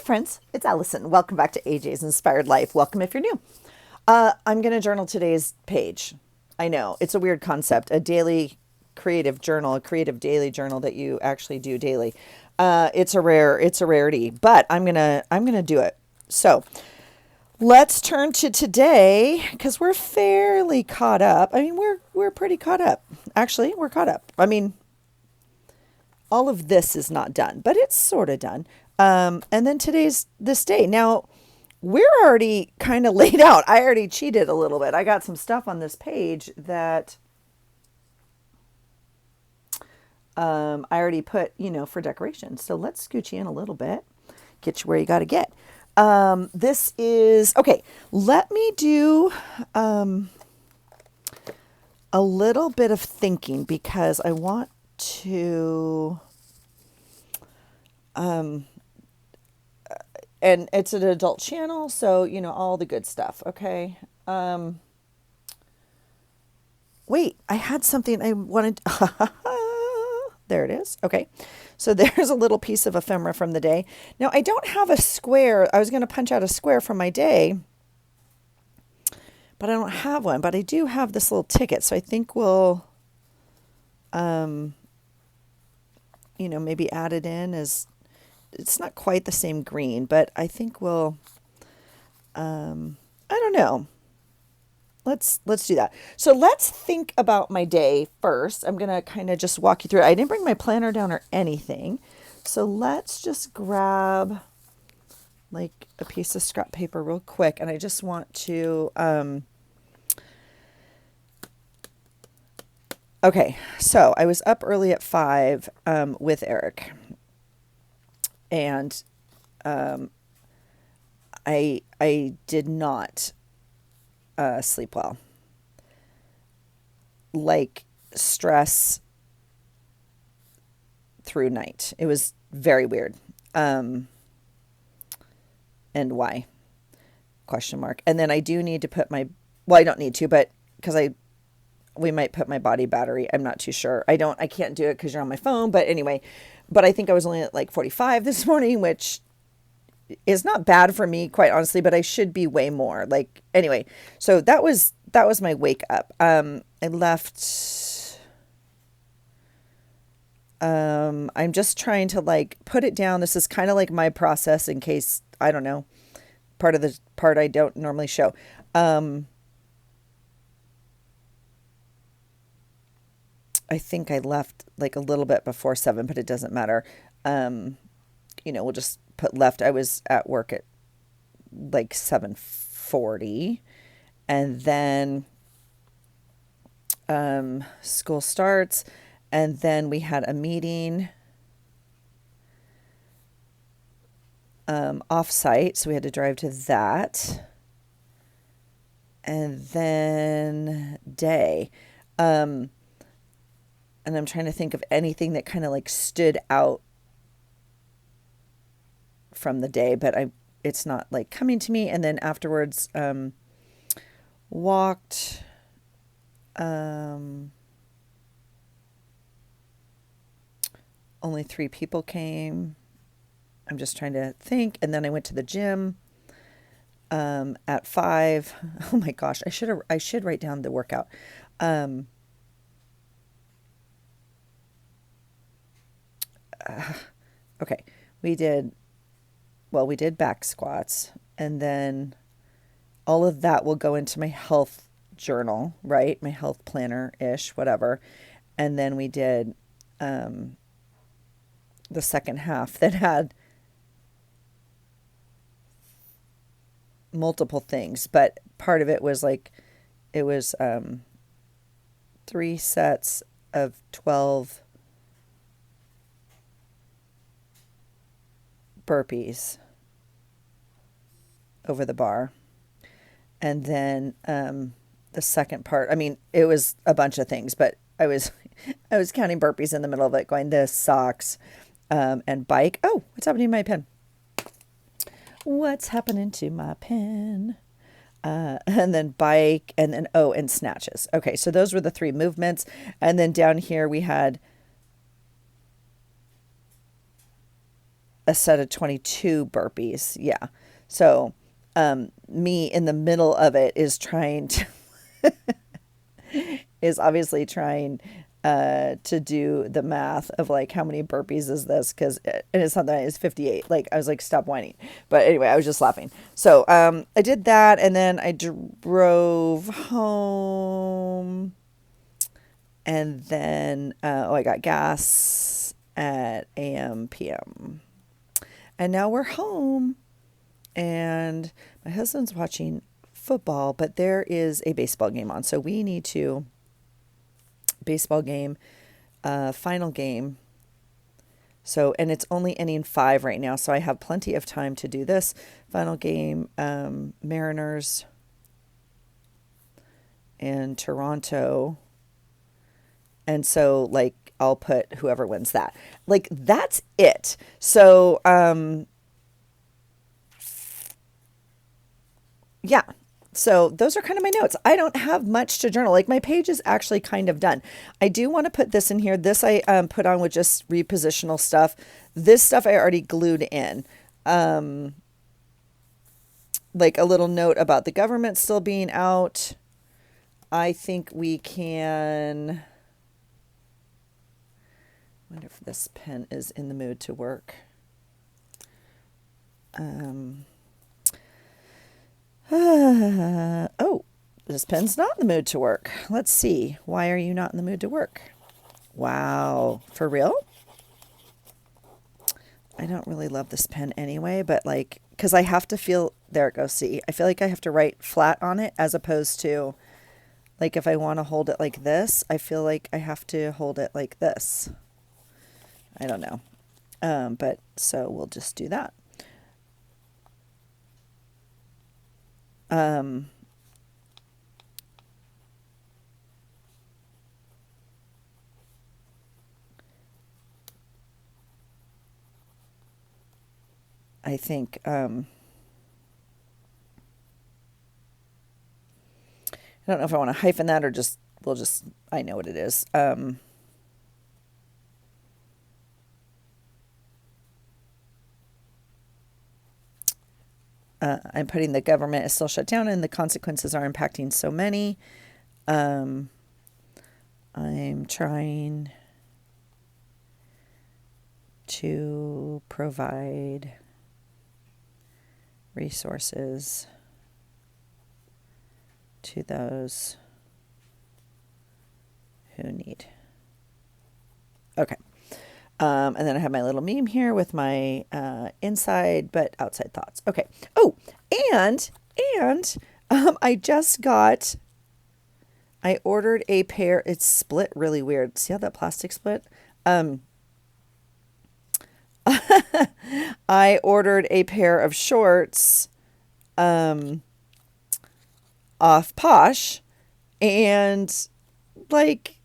Hi friends, it's Allison. Welcome back to AJ's Inspired Life. Welcome if you're new. I'm going to journal today's page. I know, it's a weird concept, a daily creative journal, a creative daily journal that you actually do daily. It's a rarity, but I'm going to do it. So, let's turn to today cuz we're fairly caught up. I mean, we're pretty caught up. Actually, we're caught up. I mean, all of this is not done, but it's sort of done. And then today's this day. Now, we're already kind of laid out. I already cheated a little bit. I got some stuff on this page that I already put, for decoration. So let's scooch you in a little bit, get you where you got to get. This is, okay, let me do a little bit of thinking because I want to and it's an adult channel, so all the good stuff. Okay. Wait, I had something I wanted. There it is. Okay, so there's a little piece of ephemera from the day. Now I don't have a square. I was going to punch out a square from my day, but I don't have one. But I do have this little ticket, so I think we'll, maybe add it in as. It's not quite the same green, but I think we'll, I don't know. Let's do that. So let's think about my day first. I'm going to kind of just walk you through it. I didn't bring my planner down or anything. So let's just grab like a piece of scrap paper real quick. And I just want to, okay. So I was up early at 5, with Eric. And I did not sleep well. Like stress through night. It was very weird. And why? Question mark. And then I do need to put my, well, I don't need to, but because we might put my body battery. I'm not too sure. I can't do it because you're on my phone. But anyway, but I think I was only at like 45 this morning, which is not bad for me, quite honestly, but I should be way more. Like, anyway, so that was my wake up. I left, I'm just trying to like put it down. This is kind of like my process in case, I don't know, part of the part I don't normally show. I think I left like a little bit before 7, but it doesn't matter. We'll just put left. I was at work at like 7:40, and then school starts, and then we had a meeting off-site, so we had to drive to that, and then day. And I'm trying to think of anything that kind of like stood out from the day, but it's not like coming to me. And then afterwards, walked, only 3 people came. I'm just trying to think. And then I went to the gym, at 5. Oh my gosh. I should write down the workout. Okay, we did back squats, and then all of that will go into my health journal, right? My health planner-ish, whatever. And then we did the second half that had multiple things, but part of it was like, it was 3 sets of 12 burpees over the bar. And then the second part, I mean, it was a bunch of things, but I was counting burpees in the middle of it, going this, socks, and bike. Oh, what's happening to my pen? What's happening to my pen? And then bike, and then, and snatches. Okay, so those were the 3 movements. And then down here we had a set of 22 burpees. Yeah. So me in the middle of it is trying to is obviously trying to do the math of like how many burpees is this, because and it's not that it's 58. Like I was like, stop whining. But anyway, I was just laughing. So I did that, and then I drove home, and then I got gas at AM PM, and now we're home, and my husband's watching football, but there is a baseball game on, so we need to baseball game, final game. So, and it's only inning 5 right now, so I have plenty of time to do this final game. Mariners and Toronto, and so like I'll put whoever wins that. Like that's it. So, yeah. So those are kind of my notes. I don't have much to journal. Like my page is actually kind of done. I do want to put this in here. This I put on with just repositional stuff. This stuff I already glued in. Like a little note about the government still being out. I think we can. I wonder if this pen is in the mood to work. Oh, this pen's not in the mood to work. Let's see. Why are you not in the mood to work? Wow. For real? I don't really love this pen anyway, but like, because I have to feel, there it goes. See, I feel like I have to write flat on it as opposed to like if I want to hold it like this, I feel like I have to hold it like this. I don't know. But so we'll just do that. I think I don't know if I want to hyphen that or just we'll just I know what it is. I'm putting the government is still shut down and the consequences are impacting so many. I'm trying to provide resources to those who need. Okay. And then I have my little meme here with my inside but outside thoughts. Okay. Oh, and I ordered a pair. It's split really weird. See how that plastic split? I ordered a pair of shorts off Posh, and like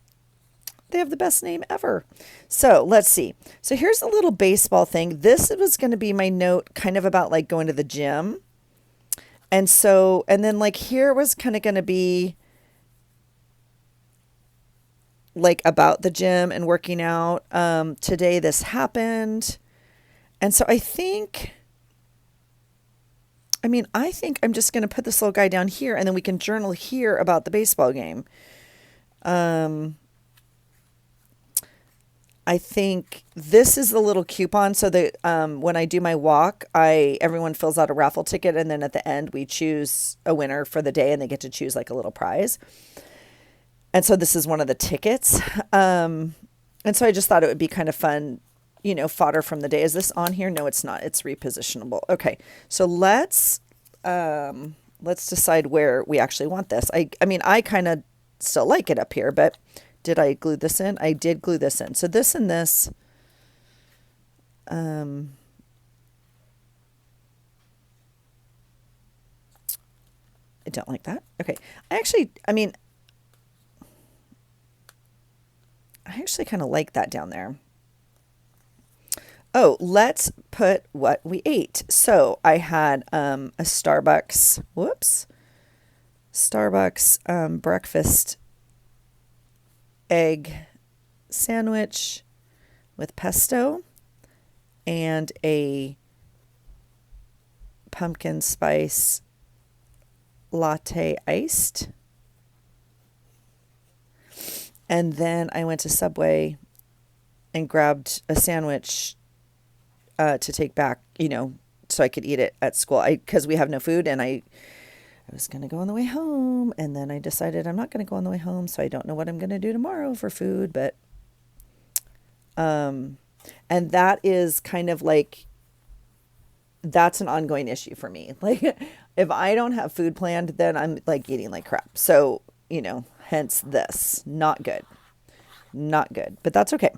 they have the best name ever. So let's see. So here's a little baseball thing. This was going to be my note kind of about like going to the gym. And so, and then like here was kind of going to be like about the gym and working out. Today this happened. And so I think I'm just going to put this little guy down here and then we can journal here about the baseball game. I think this is the little coupon so that when I do my walk, everyone fills out a raffle ticket and then at the end we choose a winner for the day and they get to choose like a little prize. And so this is one of the tickets. And so I just thought it would be kind of fun, fodder from the day. Is this on here? No, it's not. It's repositionable. Okay. So let's decide where we actually want this. I kind of still like it up here, but did I glue this in? I did glue this in. So this and this, I don't like that. Okay. I actually kind of like that down there. Oh, let's put what we ate. So I had a Starbucks breakfast egg sandwich with pesto and a pumpkin spice latte iced. And then I went to Subway and grabbed a sandwich to take back, so I could eat it at school. Because we have no food, and I was going to go on the way home, and then I decided I'm not going to go on the way home, so I don't know what I'm going to do tomorrow for food, but and that is kind of like, that's an ongoing issue for me. Like, if I don't have food planned, then I'm like eating like crap. So, hence this. Not good. Not good. But that's okay.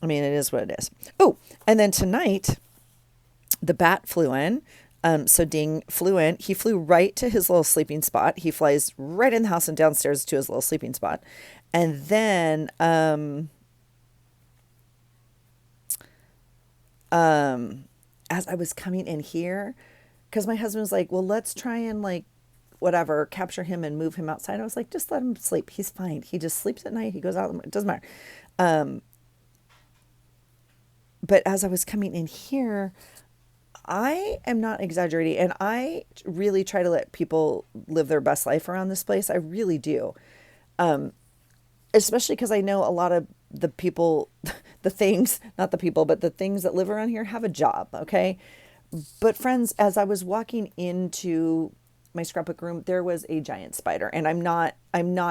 I mean, it is what it is. Oh, and then tonight, the bat flew in. So Ding flew in. He flew right to his little sleeping spot. He flies right in the house and downstairs to his little sleeping spot. And then as I was coming in here, because my husband was like, well, let's try and like whatever, capture him and move him outside. I was like, just let him sleep. He's fine. He just sleeps at night. He goes out. It doesn't matter. But as I was coming in here, I am not exaggerating. And I really try to let people live their best life around this place. I really do. Especially because I know a lot of the people, the things, not the people, but the things that live around here have a job. Okay. But friends, as I was walking into my scrapbook room, there was a giant spider, and I'm not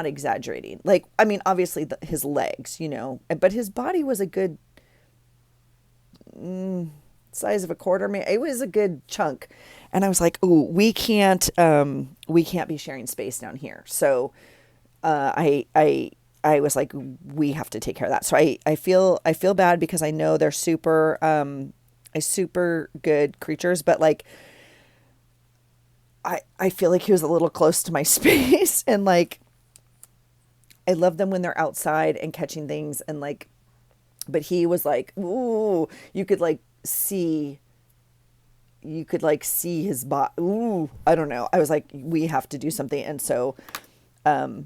exaggerating. Like, I mean, obviously his legs, but his body was a good size of a quarter. It was a good chunk. And I was like, oh, we can't be sharing space down here. So, I was like, we have to take care of that. So I feel bad because I know they're super good creatures, but like, I feel like he was a little close to my space, and like, I love them when they're outside and catching things, and like, but he was like, ooh, you could see his body. Ooh, I don't know. I was like, we have to do something. And so, I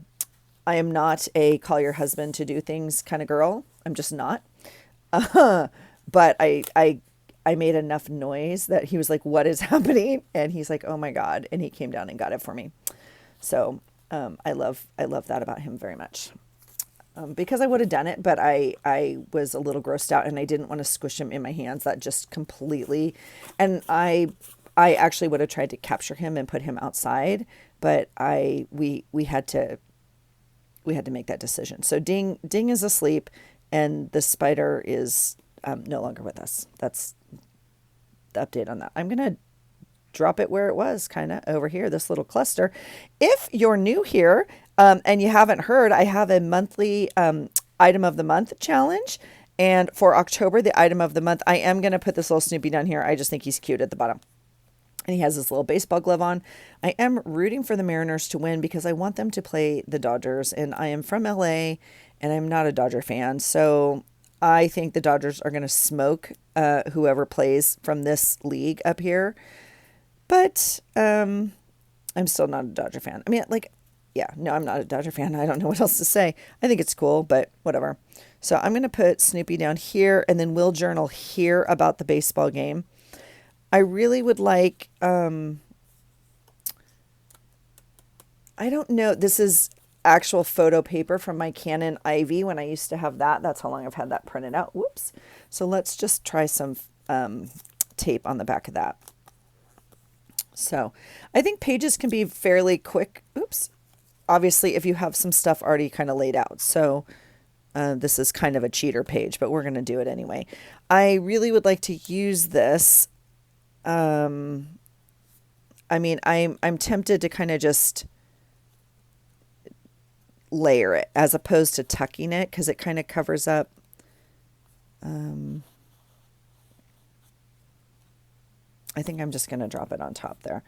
am not a call your husband to do things kind of girl. I'm just not. But I made enough noise that he was like, what is happening? And he's like, oh my God. And he came down and got it for me. So, I love that about him very much. Because I would have done it, but I was a little grossed out, and I didn't want to squish him in my hands. That just completely, and I actually would have tried to capture him and put him outside, but we had to make that decision. So Ding is asleep, and the spider is no longer with us. That's the update on that. I'm gonna drop it where it was, kind of over here, this little cluster. If you're new here, and you haven't heard, I have a monthly item of the month challenge. And for October, the item of the month, I am going to put this little Snoopy down here. I just think he's cute at the bottom. And he has this little baseball glove on. I am rooting for the Mariners to win because I want them to play the Dodgers. And I am from LA, and I'm not a Dodger fan. So I think the Dodgers are going to smoke whoever plays from this league up here. But I'm still not a Dodger fan. I mean, like, yeah, no, I'm not a Dodger fan. I don't know what else to say. I think it's cool, but whatever. So I'm going to put Snoopy down here, and then we'll journal here about the baseball game. I really would like, I don't know. This is actual photo paper from my Canon Ivy when I used to have that. That's how long I've had that printed out. Whoops. So let's just try some tape on the back of that. So I think pages can be fairly quick. Oops. Obviously, if you have some stuff already kind of laid out. So this is kind of a cheater page, but we're going to do it anyway. I really would like to use this. I mean, I'm tempted to kind of just layer it as opposed to tucking it, because it kind of covers up. I think I'm just going to drop it on top there.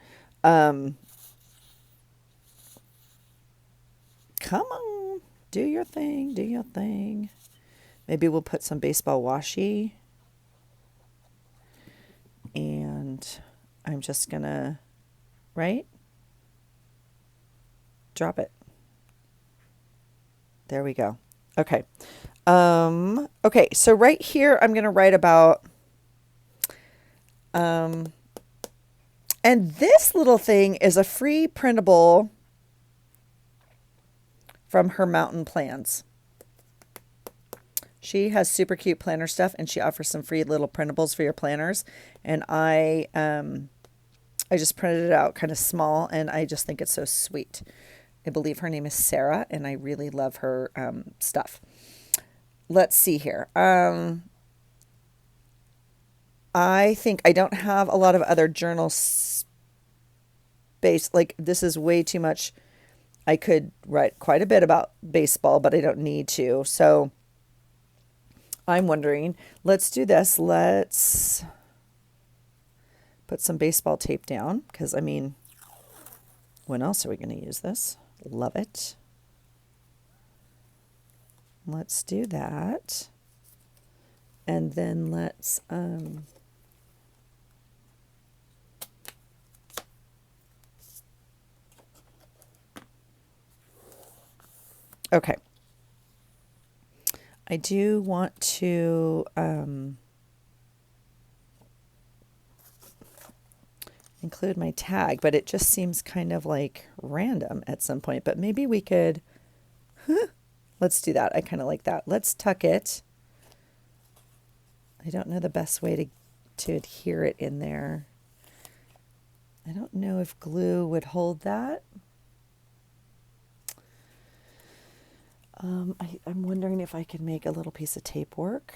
Come on, do your thing, do your thing. Maybe we'll put some baseball washi. And I'm just going to, right? Drop it. There we go. Okay. Okay, so right here, I'm going to write about And this little thing is a free printable from her mountain plans. She has super cute planner stuff, and she offers some free little printables for your planners. And I just printed it out kind of small, and I just think it's so sweet. I believe her name is Sarah, and I really love her stuff. Let's see here. I think I don't have a lot of other journal space. Like, this is way too much. I could write quite a bit about baseball, but I don't need to. So I'm wondering, let's do this. Let's put some baseball tape down because, I mean, when else are we going to use this? Love it. Let's do that. And then let's okay. I do want to include my tag, but it just seems kind of like random at some point. But maybe we could, let's do that. I kind of like that. Let's tuck it. I don't know the best way to adhere it in there. I don't know if glue would hold that. I'm wondering if I could make a little piece of tape work.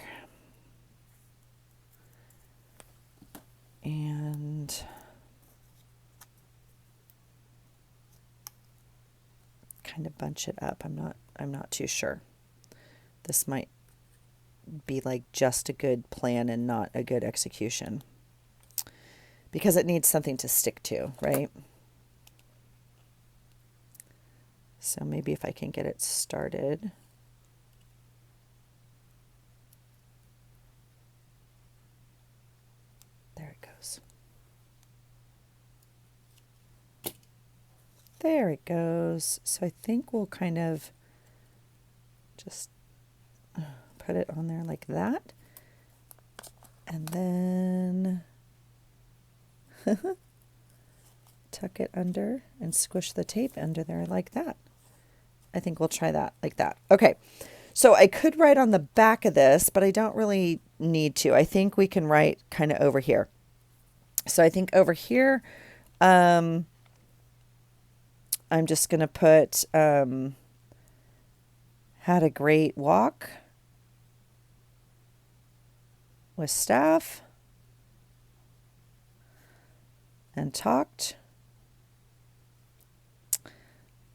And kind of bunch it up. I'm not too sure. This might be like just a good plan and not a good execution. Because it needs something to stick to, right? So maybe if I can get it started. There it goes. There it goes. So I think we'll kind of just put it on there like that. And then tuck it under and squish the tape under there like that. I think we'll try that like that. Okay. So I could write on the back of this, but I don't really need to. I think we can write kind of over here. So I think over here, I'm just going to put, had a great walk with staff and talked.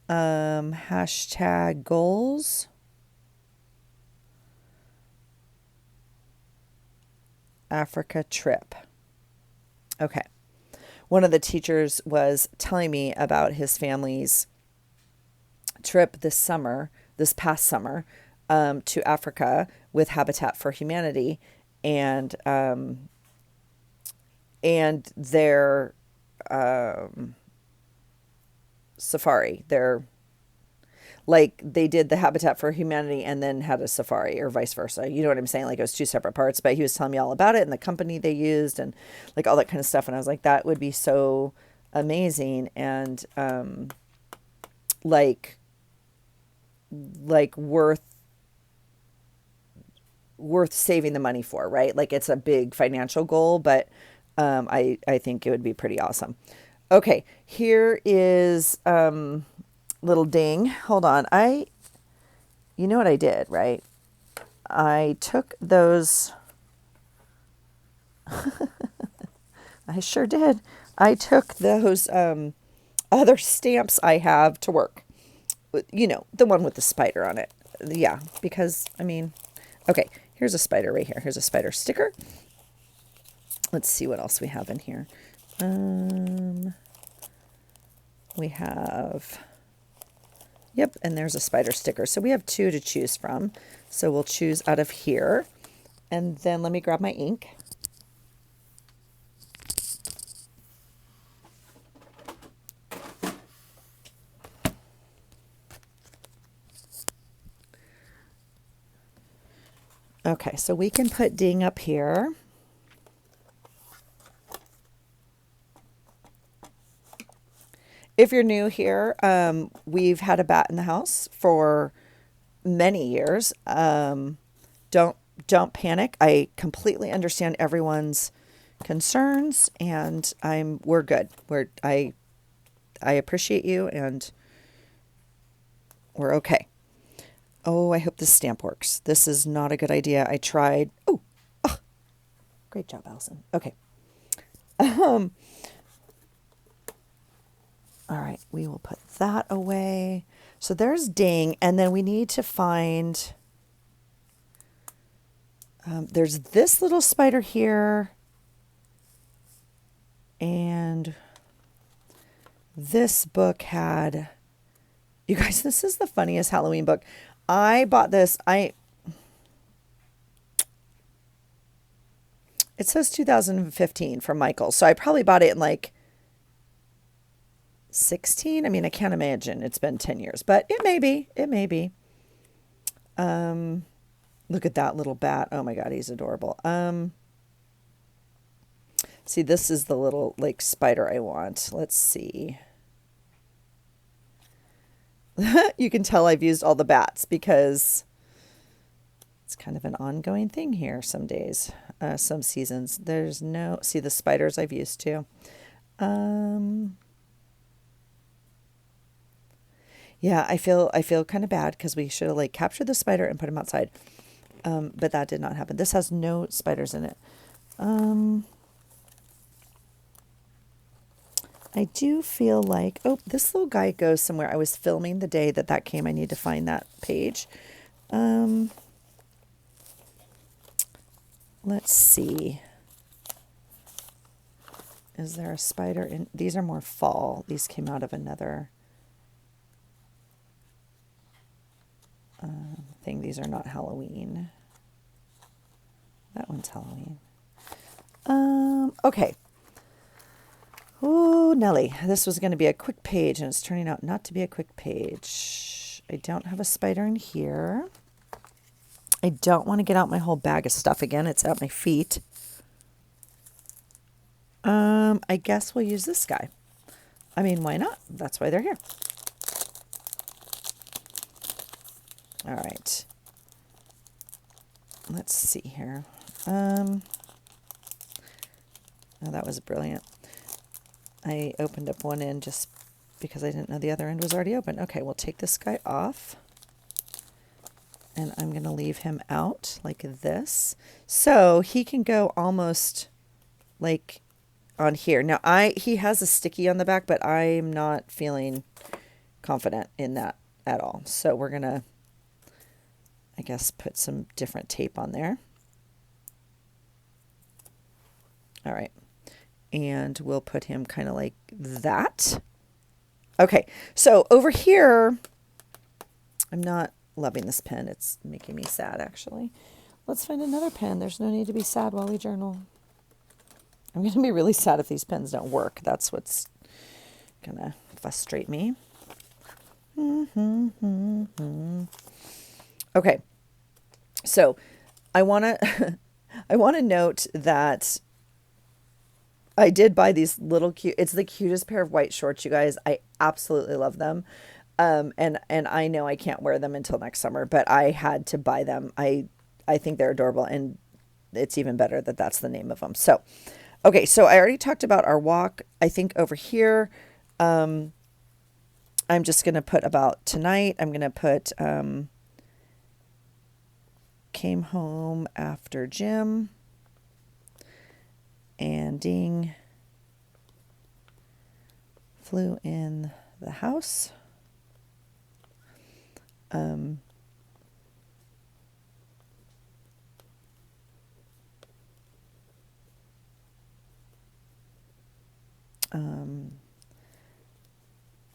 Hashtag goals. Africa trip. Okay. One of the teachers was telling me about his family's trip this past summer, to Africa with Habitat for Humanity, and their safari. Like they did the Habitat for Humanity and then had a safari, or vice versa. You know what I'm saying? Like it was two separate parts, but he was telling me all about it and the company they used and like all that kind of stuff. And I was like, that would be so amazing. And like worth saving the money for, right? Like it's a big financial goal, but I think it would be pretty awesome. Okay, here is little ding. Hold on. You know what I did, right? I took those. I sure did. I took those other stamps I have to work. You know, the one with the spider on it. Yeah, because, I mean, okay, here's a spider right here. Here's a spider sticker. Let's see what else we have in here. We have, yep, and there's a spider sticker. So we have two to choose from. So we'll choose out of here. And then let me grab my ink. Okay, so we can put ding up here. If you're new here, we've had a bat in the house for many years. Don't don't panic. I completely understand everyone's concerns, and we're good. I appreciate you, and we're okay. Oh, I hope this stamp works. This is not a good idea. I tried. Oh, great job, Allison. Okay. All right, we will put that away. So there's ding, and then we need to find. There's this little spider here, and this book had. You guys, this is the funniest Halloween book. I bought this. It says 2015 from Michael, so I probably bought it in like 16. I mean, I can't imagine it's been 10 years, but it may be. It may be. Look at that little bat. Oh my God, he's adorable. See, this is the little like spider I want. Let's see. You can tell I've used all the bats because it's kind of an ongoing thing here some days, some seasons. There's no, see the spiders I've used too. Yeah, I feel kind of bad because we should have like captured the spider and put him outside. But that did not happen. This has no spiders in it. I do feel like, oh, this little guy goes somewhere. I was filming the day that came. I need to find that page. Let's see. Is there a spider in? These are more fall. These came out of another thing. These are not Halloween. That one's Halloween. Okay. Oh, Nelly, this was going to be a quick page, and it's turning out not to be a quick page. I don't have a spider in here. I don't want to get out my whole bag of stuff again. It's at my feet. I guess we'll use this guy. I mean, why not? That's why they're here. All right. Let's see here. Oh, that was brilliant. I opened up one end just because I didn't know the other end was already open. Okay, we'll take this guy off. And I'm going to leave him out like this. So he can go almost like on here. Now, he has a sticky on the back, but I'm not feeling confident in that at all. So we're going to, I guess, put some different tape on there. All right. And we'll put him kind of like that. Okay. So over here, I'm not loving this pen. It's making me sad, actually. Let's find another pen. There's no need to be sad while we journal. I'm going to be really sad if these pens don't work. That's what's going to frustrate me. Okay. So I want to I want to note that I did buy these little cute, it's the cutest pair of white shorts, you guys. I absolutely love them. And I know I can't wear them until next summer, but I had to buy them. I think they're adorable, and it's even better that that's the name of them. So, okay, so I already talked about our walk. I think over here, I'm just going to put about tonight. I'm going to put, came home after gym, and ding, flew in the house.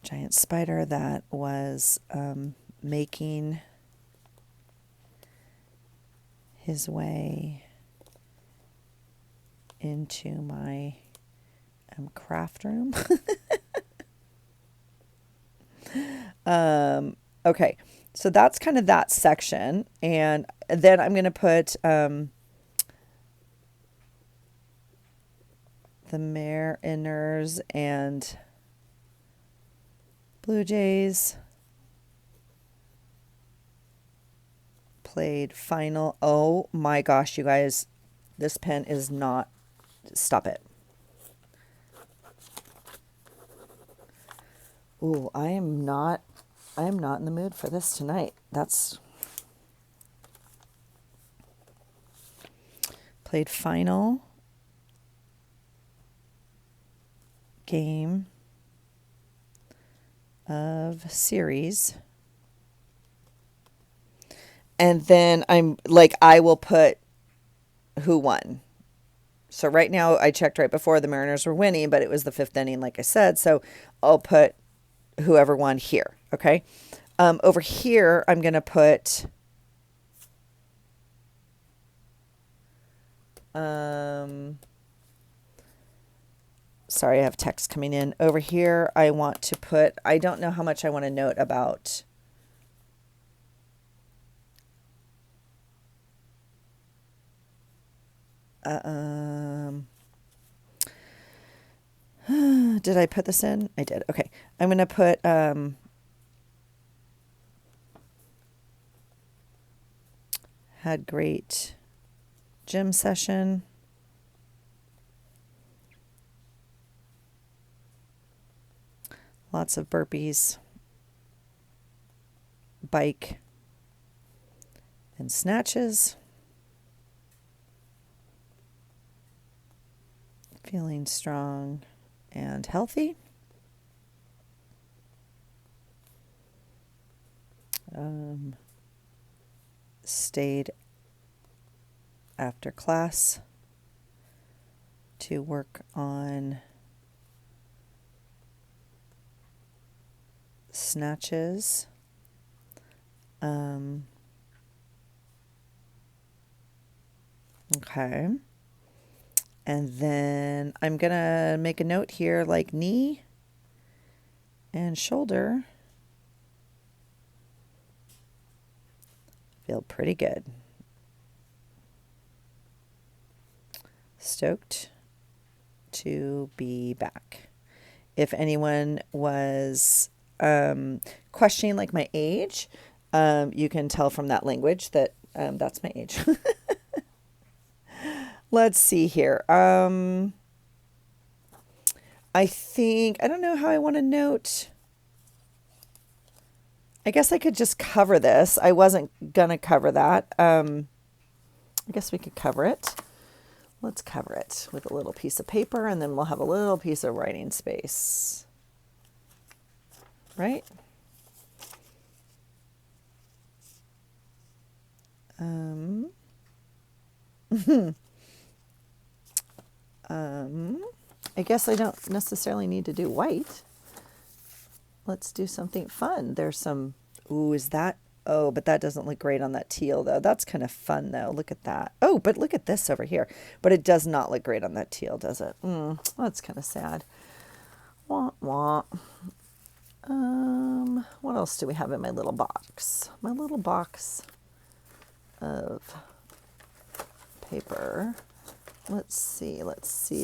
Giant spider that was making his way into my craft room. Okay, so that's kind of that section, and then I'm going to put the mariners and Blue Jays played final. Oh my gosh, you guys, this pen is not, stop it. Ooh, I am not in the mood for this tonight. That's played final game of series. And then I'm like, I will put who won. So right now I checked right before the Mariners were winning, but it was the fifth inning, like I said. So I'll put whoever won here. Okay. Over here, I'm going to put, sorry, I have text coming in. Over here, I want to put, I don't know how much I want to note about did I put this in? I did. Okay. I'm going to put had great gym session. Lots of burpees, bike, and snatches. Feeling strong and healthy. Stayed after class to work on snatches. Okay. And then I'm going to make a note here like knee and shoulder. Feel pretty good. Stoked to be back. If anyone was questioning like my age, you can tell from that language that that's my age. Let's see here. I think, I don't know how I want to note. I guess I could just cover this. I wasn't going to cover that. I guess we could cover it. Let's cover it with a little piece of paper, and then we'll have a little piece of writing space. Right? I guess I don't necessarily need to do white. Let's do something fun. There's some, ooh, is that, oh, but that doesn't look great on that teal though. That's kind of fun though. Look at that. Oh, but look at this over here. But it does not look great on that teal, does it? That's kind of sad. Wah, wah. What else do we have in my little box? My little box of paper. Let's see.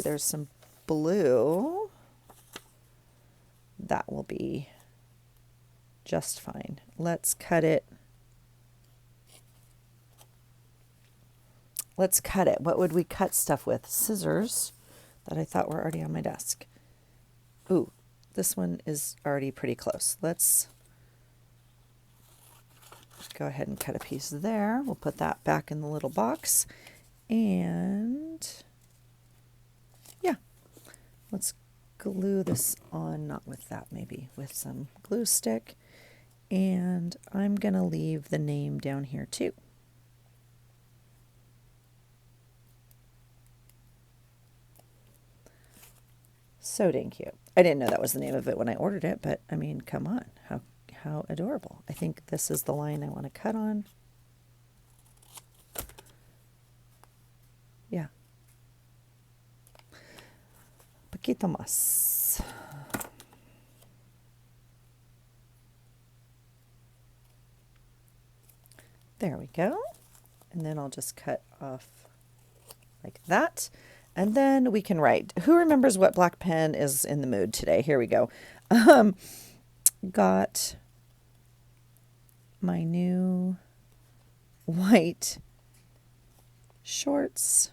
There's some blue. That will be just fine. Let's cut it. What would we cut stuff with? Scissors that I thought were already on my desk. Ooh, this one is already pretty close. Let's go ahead and cut a piece there. We'll put that back in the little box. And yeah, let's glue this on, not with that, maybe with some glue stick. And I'm going to leave the name down here too. So dang cute. I didn't know that was the name of it when I ordered it, but I mean, come on, how adorable. I think this is the line I want to cut on. Yeah. Poquito más. There we go. And then I'll just cut off like that. And then we can write. Who remembers what black pen is in the mood today? Here we go. got my new white shorts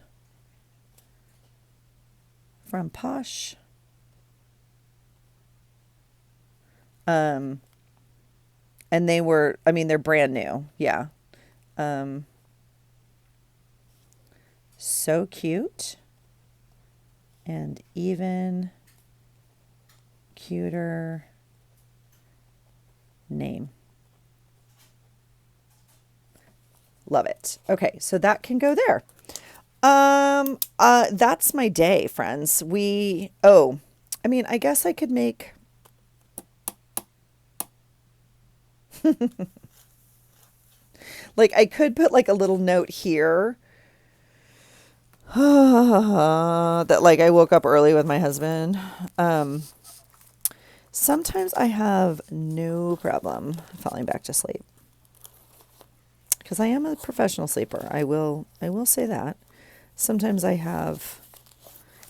from Posh. And they were, I mean, they're brand new. Yeah. So cute. And even cuter name. Love it. Okay, so that can go there. That's my day, friends. I mean, I guess I could make like I could put like a little note here that like I woke up early with my husband. Sometimes I have no problem falling back to sleep because I am a professional sleeper. I will say that. Sometimes I have,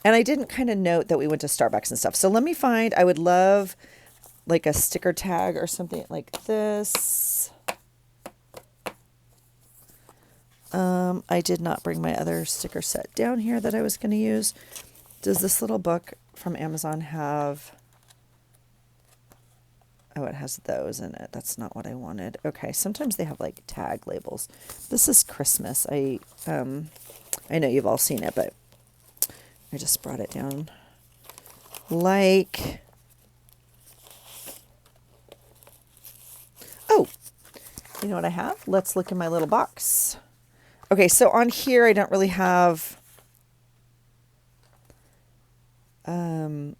and I didn't kind of note that we went to Starbucks and stuff. So let me find, I would love like a sticker tag or something like this. I did not bring my other sticker set down here that I was going to use. Does this little book from Amazon have... Oh, it has those in it. That's not what I wanted. Okay, sometimes they have like tag labels. This is Christmas. I know you've all seen it, but I just brought it down. Like, oh, you know what I have? Let's look in my little box. Okay, so on here I don't really have...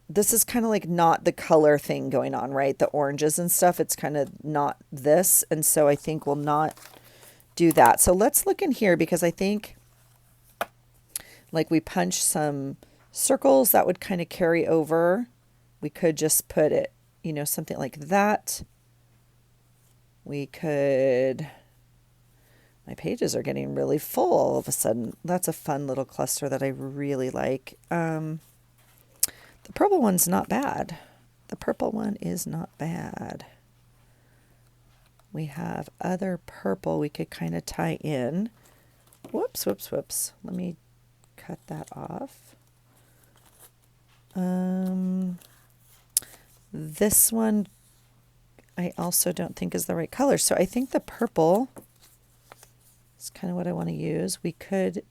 this is kind of like not the color thing going on, right? The oranges and stuff, it's kind of not this. And so I think we'll not do that. So let's look in here because I think like we punch some circles that would kind of carry over. We could just put it, you know, something like that. We could... My pages are getting really full all of a sudden. That's a fun little cluster that I really like. The purple one's not bad. The purple one is not bad. We have other purple we could kind of tie in. Whoops, whoops, whoops. Let me cut that off. This one I also don't think is the right color. So I think the purple is kind of what I want to use. We could...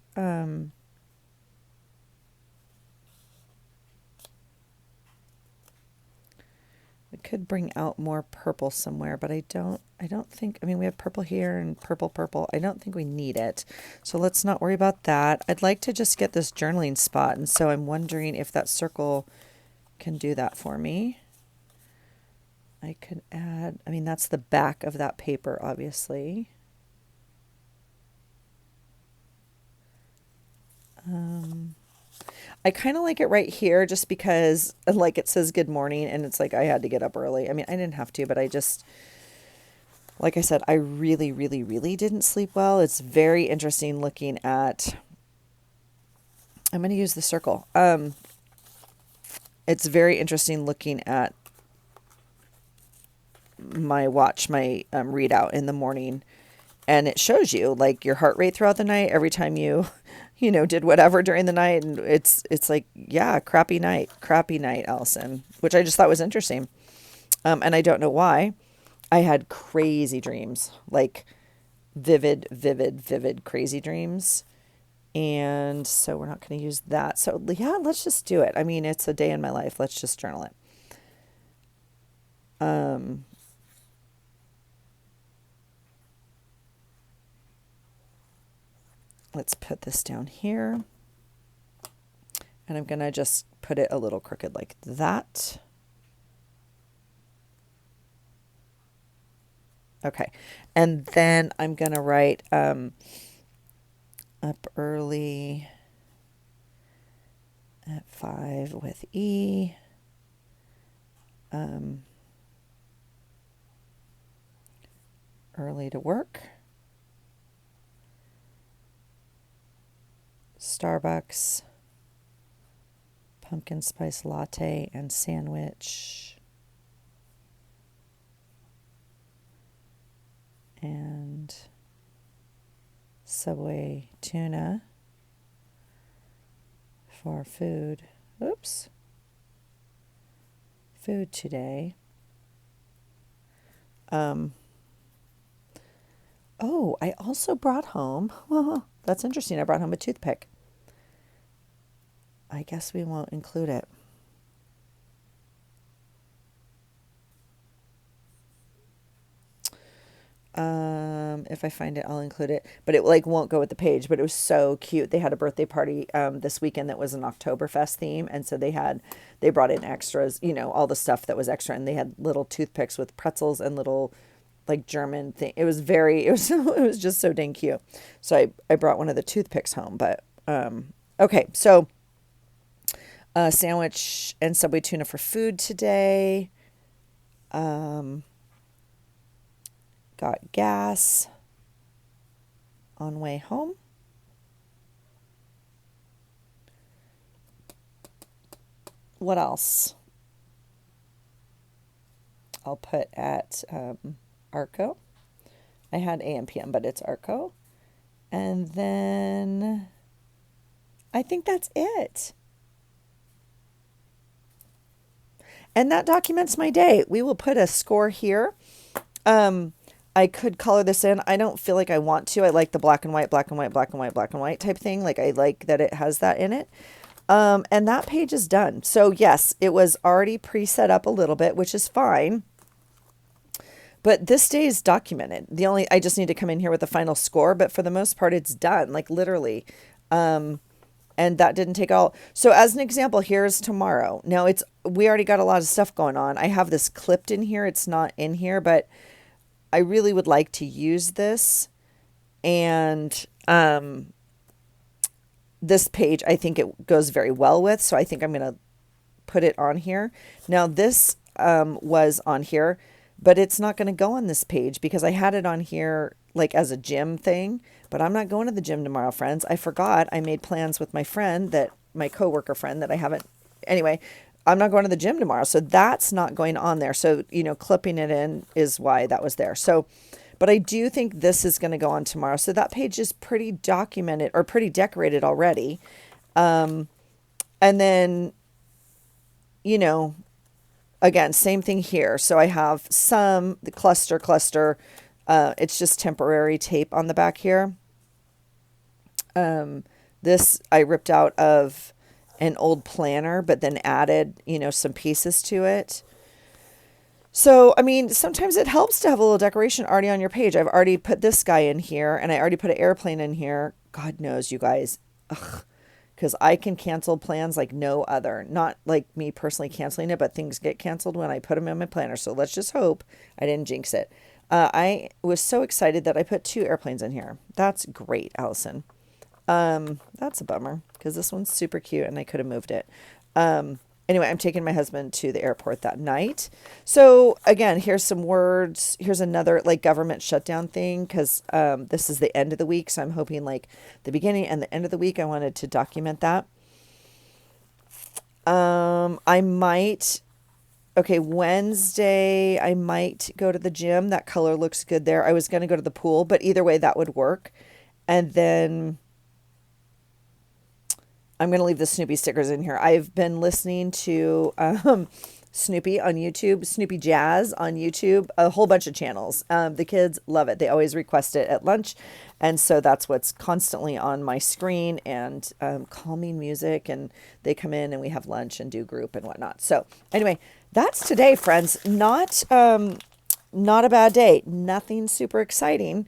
we could bring out more purple somewhere, but I don't think, I mean, we have purple here and purple. I don't think we need it. So let's not worry about that. I'd like to just get this journaling spot. And so I'm wondering if that circle can do that for me. I could add, I mean, that's the back of that paper, obviously. I kind of like it right here just because like it says good morning and it's like I had to get up early. I mean, I didn't have to, but I just, like I said, I really, really, really didn't sleep well. It's very interesting looking at, I'm going to use the circle. It's very interesting looking at my watch, my readout in the morning, and it shows you like your heart rate throughout the night every time you did whatever during the night. And it's like, yeah, crappy night, Allison, which I just thought was interesting. And I don't know why. I had crazy dreams, like vivid, crazy dreams. And so we're not going to use that. So yeah, let's just do it. I mean, it's a day in my life. Let's just journal it. Let's put this down here. And I'm going to just put it a little crooked like that. Okay. And then I'm going to write up early at 5 with E. Early to work. Starbucks, pumpkin spice latte and sandwich. and Subway tuna for food. Oops. Food today. Oh, I also brought home, that's interesting. I brought home a toothpick. I guess we won't include it. If I find it, I'll include it. But it like won't go with the page. But it was so cute. They had a birthday party this weekend that was an Oktoberfest theme, and so they brought in extras. You know, all the stuff that was extra, and they had little toothpicks with pretzels and little like German thing. It was just so dang cute. So I brought one of the toothpicks home. But okay, so sandwich and Subway tuna for food today. Got gas on way home. What else? I'll put at Arco. I had AM PM, but it's Arco. And then I think that's it. And that documents my day. We will put a score here. I could color this in. I don't feel like I want to. I like the black and white, black and white, black and white, black and white type thing. Like I like that it has that in it. And that page is done. So yes, it was already pre-set up a little bit, which is fine. But this day is documented. I just need to come in here with the final score, but for the most part, it's done, like literally. And that didn't take all. So as an example, here's tomorrow. Now we already got a lot of stuff going on. I have this clipped in here. It's not in here, but I really would like to use this. And this page, I think it goes very well with. So I think I'm going to put it on here. Now this was on here, but it's not going to go on this page because I had it on here like as a gym thing. But I'm not going to the gym tomorrow, friends. I forgot. I made plans with my coworker friend that I haven't. Anyway, I'm not going to the gym tomorrow. So that's not going on there. So, clipping it in is why that was there. So, but I do think this is going to go on tomorrow. So that page is pretty documented or pretty decorated already. And then, again, same thing here. So I have the cluster. It's just temporary tape on the back here. This I ripped out of an old planner, but then added, some pieces to it. So, I mean, sometimes it helps to have a little decoration already on your page. I've already put this guy in here, and I already put an airplane in here. God knows, you guys. Because I can cancel plans like no other. Not like me personally canceling it, but things get canceled when I put them in my planner. So let's just hope I didn't jinx it. I was so excited that I put 2 airplanes in here. That's great, Allison. That's a bummer because this one's super cute and I could have moved it. Anyway, I'm taking my husband to the airport that night. So again, here's some words. Here's another like government shutdown thing because this is the end of the week. So I'm hoping like the beginning and the end of the week, I wanted to document that. Wednesday, I might go to the gym. That color looks good there. I was going to go to the pool, but either way, that would work. And then I'm going to leave the Snoopy stickers in here. I've been listening to Snoopy on YouTube, Snoopy Jazz on YouTube, a whole bunch of channels. The kids love it. They always request it at lunch. And so that's what's constantly on my screen and calming music. And they come in and we have lunch and do group and whatnot. So anyway, that's today, friends. Not a bad day. Nothing super exciting.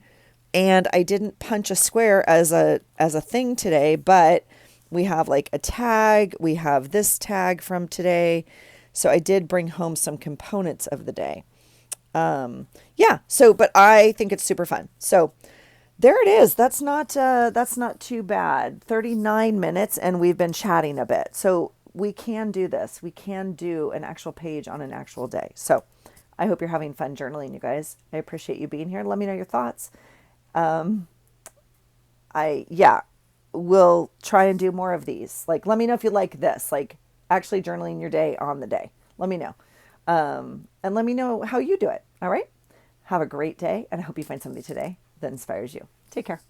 And I didn't punch a square as a thing today, but we have like a tag. We have this tag from today. So I did bring home some components of the day. But I think it's super fun. So there it is. That's not too bad. 39 minutes and we've been chatting a bit. So we can do this. We can do an actual page on an actual day. So I hope you're having fun journaling, you guys. I appreciate you being here. Let me know your thoughts. We'll try and do more of these. Like, let me know if you like this, like actually journaling your day on the day. Let me know. And let me know how you do it. All right. Have a great day, and I hope you find something today that inspires you. Take care.